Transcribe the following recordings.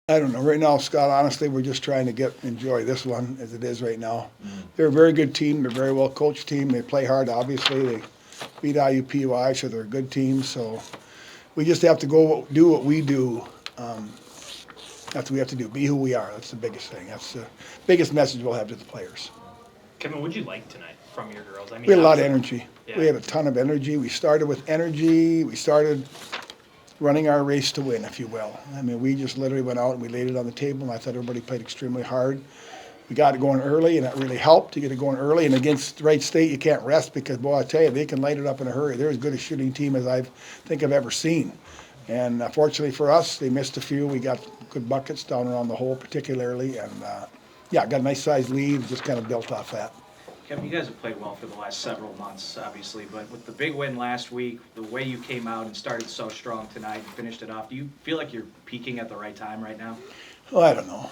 I don't know. Right now, Scott, honestly, we're just trying to enjoy this one as it is right now. Mm. They're a very good team. They're a very well coached team. They play hard, obviously. They beat IUPUI, so they're a good team. So we just have to do what we do. That's what we have to do. Be who we are. That's the biggest thing. That's the biggest message we'll have to the players. Kevin, what'd you like tonight from your girls? I mean, We had a lot of obviously- energy. Yeah. We had a ton of energy. We started with energy. We started running our race to win, if you will. I mean, we just literally went out and we laid it on the table, and I thought everybody played extremely hard. We got it going early, and that really helped to get it going early. And against Wright State, you can't rest because, boy, I tell you, they can light it up in a hurry. They're as good a shooting team as think I've ever seen. And fortunately for us, they missed a few. We got good buckets down around the hole, particularly, and got a nice sized lead. Just kind of built off that. Kevin, you guys have played well for the last several months, obviously, but with the big win last week, the way you came out and started so strong tonight and finished it off, do you feel like you're peaking at the right time right now? Well, I don't know.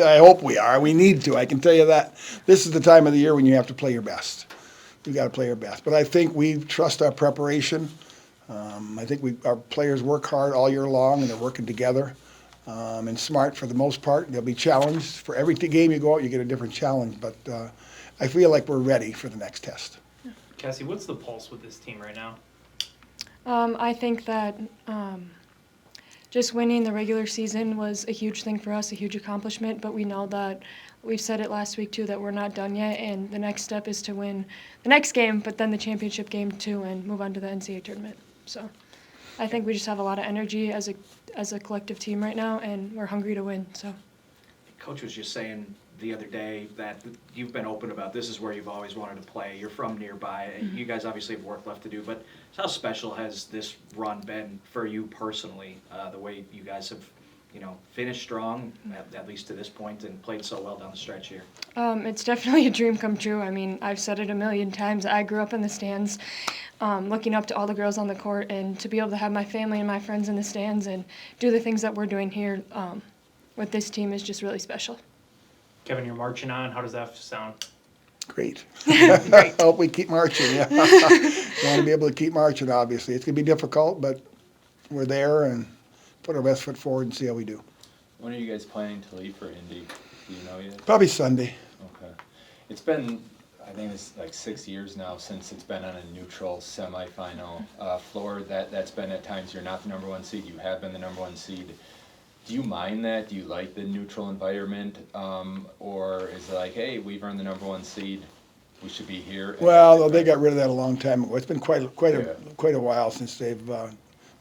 I hope we are. We need to. I can tell you that. This is the time of the year when you have to play your best. You got to play your best. But I think we trust our preparation. I think our players work hard all year long, and they're working together and smart for the most part. They'll be challenged. For every game you go out, you get a different challenge. But I feel like we're ready for the next test. Cassie, what's the pulse with this team right now? I think that just winning the regular season was a huge thing for us, a huge accomplishment, but we know that we've said it last week too, that we're not done yet, and the next step is to win the next game, but then the championship game too, and move on to the NCAA tournament. So I think we just have a lot of energy as a collective team right now, and we're hungry to win. So Coach was just saying the other day that you've been open about this is where you've always wanted to play. You're from nearby. Mm-hmm. You guys obviously have work left to do, but how special has this run been for you personally, the way you guys have, finished strong, at least to this point, and played so well down the stretch here? it's definitely a dream come true. I mean, I've said it a million times. I grew up in the stands, looking up to all the girls on the court, and to be able to have my family and my friends in the stands and do the things that we're doing here with this team is just really special. Kevin, you're marching on. How does that sound? Great. I hope we keep marching, yeah. We want to be able to keep marching, obviously. It's going to be difficult, but we're there and put our best foot forward and see how we do. When are you guys planning to leave for Indy? Do you know yet? Probably Sunday. Okay. It's been, I think it's like 6 years now since it's been on a neutral semifinal floor. That's been at times you're not the number one seed, you have been the number one seed. Do you mind that? Do you like the neutral environment? Or is it like, hey, we've earned the number one seed, we should be here? Well, they got rid of that a long time ago. It's been quite a while since they've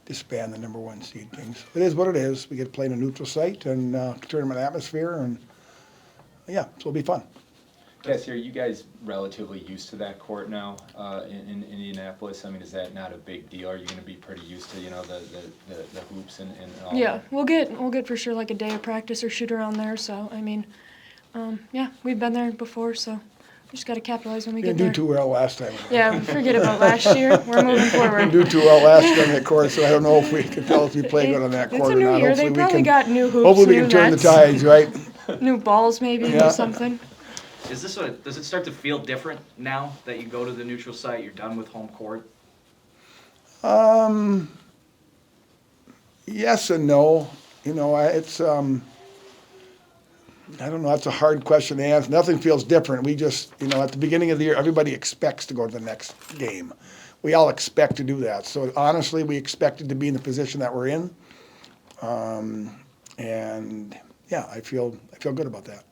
disbanded the number one seed things. It is what it is. We get to play in a neutral site and tournament atmosphere, and yeah, so it'll be fun. Cassie, are you guys relatively used to that court now in Indianapolis? I mean, is that not a big deal? Are you going to be pretty used to, the hoops and all Yeah, that? we'll get for sure like a day of practice or shoot around there. So I mean, yeah, we've been there before, so we just got to capitalize when we We get didn't there. do too well last time. Yeah, forget about last year. We're moving We forward. didn't do too well last year on that court, so I don't know if we can tell if we played good on that It's court a or new not. year. They probably got new hoops, Hopefully we new can turn the nets, tides, right? new balls maybe Yeah. or something. Does it start to feel different now that you go to the neutral site, you're done with home court? Yes and no. It's I don't know. That's a hard question to answer. Nothing feels different. We just, at the beginning of the year, everybody expects to go to the next game. We all expect to do that. So honestly, we expected to be in the position that we're in, and yeah, I feel good about that.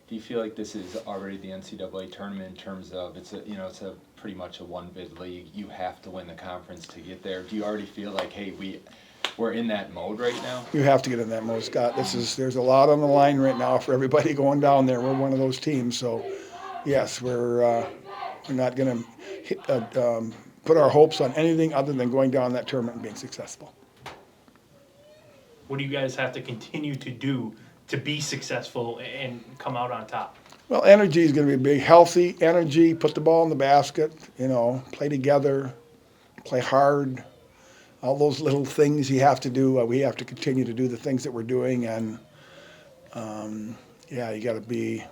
Do you feel like this is already the NCAA tournament in terms of it's a pretty much a one bid league? You have to win the conference to get there. Do you already feel like, hey, we're in that mode right now? You have to get in that mode, Scott. There's a lot on the line right now for everybody going down there. We're one of those teams, so yes, we're not going to put our hopes on anything other than going down that tournament and being successful. What do you guys have to continue to do to be successful and come out on top? Well, energy is going to be big. Healthy energy, put the ball in the basket, play together, play hard. All those little things you have to do. We have to continue to do the things that we're doing. And, you got to be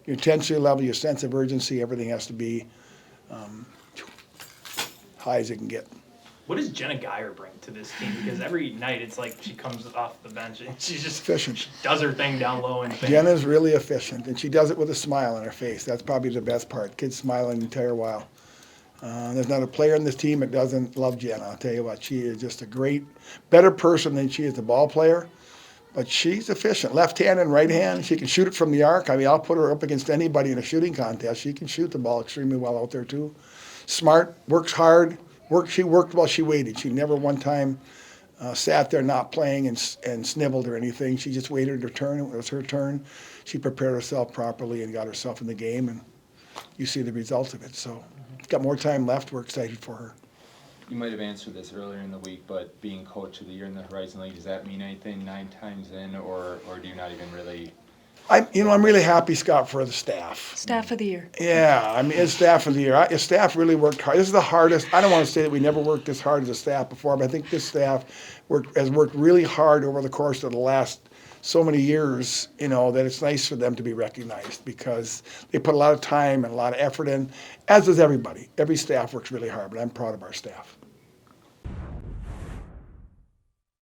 your intensity level, your sense of urgency, everything has to be high as it can get. What does Jenna Geyer bring to this team? Because every night it's like she comes off the bench and she just Efficient. she does her thing down low and Jenna's really efficient, and she does it with a smile on her face. That's probably the best part. Kids smiling the entire while. There's not a player on this team that doesn't love Jenna. I'll tell you what, she is just a better person than she is a ball player. But she's efficient. Left hand and right hand. She can shoot it from the arc. I mean, I'll put her up against anybody in a shooting contest. She can shoot the ball extremely well out there, too. Smart, works hard. She worked while she waited. She never one time sat there not playing and snivelled or anything. She just waited her turn. It was her turn. She prepared herself properly and got herself in the game, and you see the results of it. So, got more time left. We're excited for her. You might have answered this earlier in the week, but being coach of the year in the Horizon League, does that mean anything 9 times in, or do you not even really? I'm really happy, Scott, for the staff. Staff of the year. Yeah, I mean, it's staff of the year. His staff really worked hard. This is the hardest. I don't want to say that we never worked this hard as a staff before, but I think this staff has worked really hard over the course of the last so many years, that it's nice for them to be recognized because they put a lot of time and a lot of effort in, as does everybody. Every staff works really hard, but I'm proud of our staff.